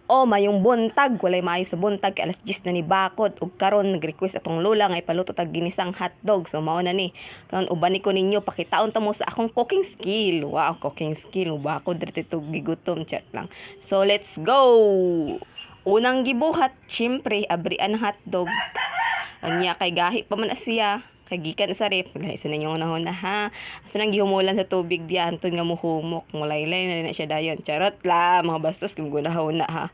O mayong buntag, walay maayo sa buntag kay alas 10 na ni bakod ug karon nag-request atong lola nga ipaluto tag ginisang hotdog. So mao na ni. Karon ubani ko ninyo pakitaon ta mo sa akong cooking skill. Wow, cooking skill bakod dito gigutom chat lang. So let's go. Unang gibuhat, syempre abrian ang hotdog. Anya kay gahi pa man siya. Kagikan sa ref, guys, sa ninyong unahon na ha. Asa nang gihumulan sa tubig diya, antun nga muhumok, mulaylay na siya dayon. Charot la, mga bastos kung gunahon na ha.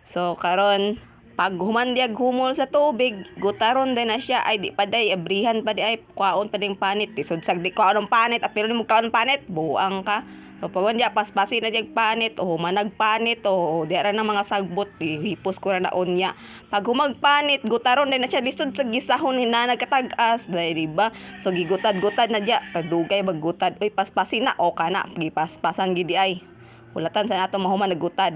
So, karon pag humandiag humol sa tubig, gutaron din na siya, ay di pa day, abrihan pa di ay, kwaon pa ding panit. Isod sagdi kwaon ng panit, apiro ni mo kwaon panit, buang ka. So, pag wanda, paspasin na diyag panit, o managpanit, o di ara ng mga sagbot, hipos ko na unya. Pag humagpanit, gutaron din na siya, lisod sa gisahon, nagkatag-as, diba? So, gigutad-gutad na diya, padugay, maggutad, uy, paspasin na, o ka na, gipaspasan gidi ay. Hulatan sa nato mahuman naggutad.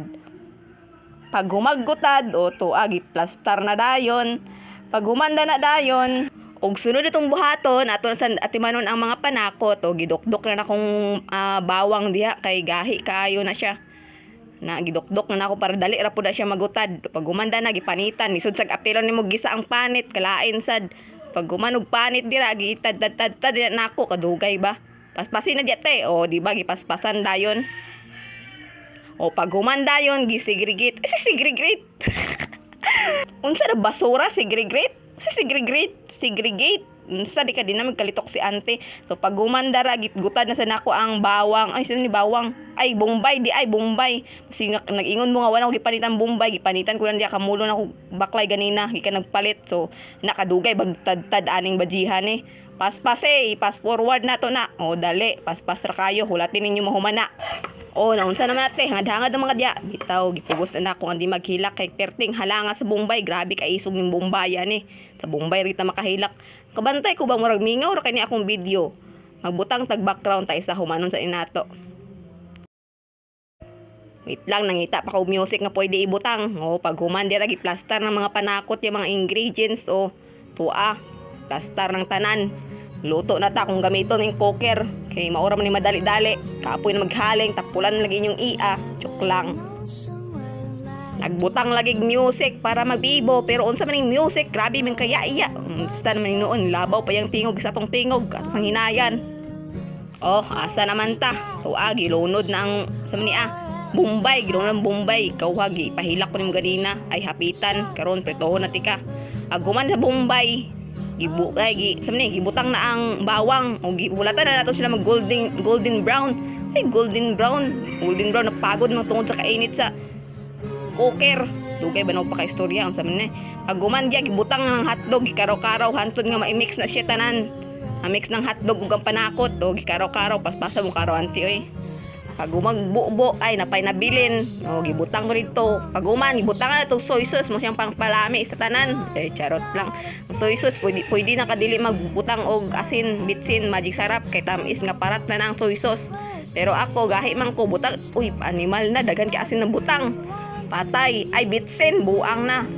Pag humaggutad, o to, giplastar na dayon. Pag humanda na dayon, og sunod itong buhaton ato sa atimanon ang mga panakot o gidokdok na akong bawang diha kay gahi kaayo na siya na gidokdok na ako para dali ra pud siya magutad. Pag gumanda na gipanitan lisod sag apilon nimo gisa ang panit kalain sad. Pag gumanog panit dira gitad-tad na ako kadugay ba paspasin na diate o di ba gipaspasan dayon o pag humanda yon gisigregate sigregate unsa na basura sigregate segregate. Sa di ka din namin kalitok si ante. So pag gumandara gitgutad na sa nako ang bawang. Ay sino ni bawang? Ay bombay di ay bombay. Kasi nag-ingon mo nga wala ko gipanitan bombay, gipanitan ko lang diya kamulo na ko baklay ganina, gikan nagpalit. So nakadugay bagtad-tad aning bajihan eh. Paspas pass forward na to na. O dali, paspas ra kayo, hulatin ninyo mahumana. O naunsa naman natin, hangad-hangad ang mga diya. Bitaw, gipugos na ako hindi maghilak kay perting halanga sa Bombay. Grabe kay isog ng Bombayan eh. Sa Bombay rita makahilak. Kabantay ko ba murag mingaw ra kani akong video. Magbutang tag background tayo sa humanon sa inato. Wait lang, nangita pa ko music nga pwede ibutang. O pag human dira giplastar ng mga panakot yung mga ingredients o tuwa. Plastar ng tanan. Luto na ta kung gamiton ng cooker. Kay maura man ni madali-dali. Kaapoy na maghaling, tapulan na lagi inyong iya. Chok lang. Nagbutang lagi music para magbibo. Pero unsa man yung music, grabe man kaya iya. Unsa naman noon, labaw pa yung tingog sa tong tingog. At sang hinayan. Oh, asa naman ta. Tuagi, lunod na ang, sa mani Bombay, ginoon ng Bombay. Kawagi, pahilak ko ni ganina. Ay hapitan, karon pretohon na tika. Aguman sa Bombay. Gibutang na ang bawang o gibulatan na nato sila mag golden brown na pagod mga tungod sa kainit sa cooker dugay ba pa ka istorya unsa man ni pag gumandiya gibutang ng hotdog gikaraw-karaw hantod nga ma-mix na siya tanan mix ng hotdog ug ang panakot o gikaraw-karaw paspasa mo karaw anti oy pag magbubo ay napay nabilin o gibutang ko dito pag uman gibutang na itong soy sauce mo siyang pangpalami sa tanan charot lang soy sauce pwede na kadili magbutang og asin bitsin magic sarap kay tamis nga parat na ang soy sauce pero ako gahi man ko butang uy animal na daghan kay asin na butang patay ay bitsin buang na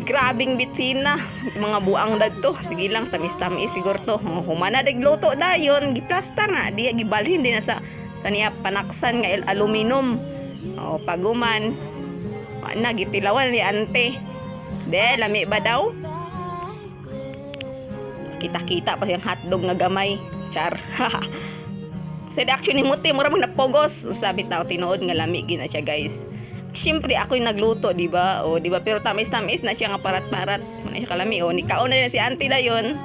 grabing bitsin na mga buang dagto sige lang tamis-tamis siguro to humana dagluto dayon giplastar na di gibalhin din na sa kaniya panaksan nga aluminum o paguman na gitilawan ni ante de lami ba daw kita pa siyang hotdog nga gamay char said actually muti mura mag napogos sabi tao tinuod nga lami gina siya guys siyempre ako yung nagluto di ba o di ba pero tamis na siya nga parat-parat man siya kalami o ni kaon na si ante dayon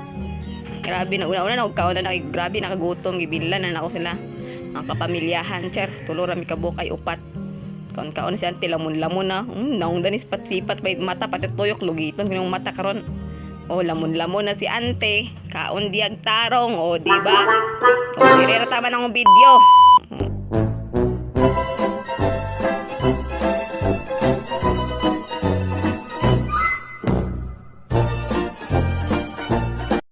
grabe na una kaon na grabe nakagutom gibilan na ako sila ang kapamilyahan char tulo ra mi kabukay upat kaon siya ante lamon na naong danis pat-sipat may mata pati tuyok lugiton kinong mata karon o lamon na si ante kaon diag tarong o di ba o dire ra tama ng video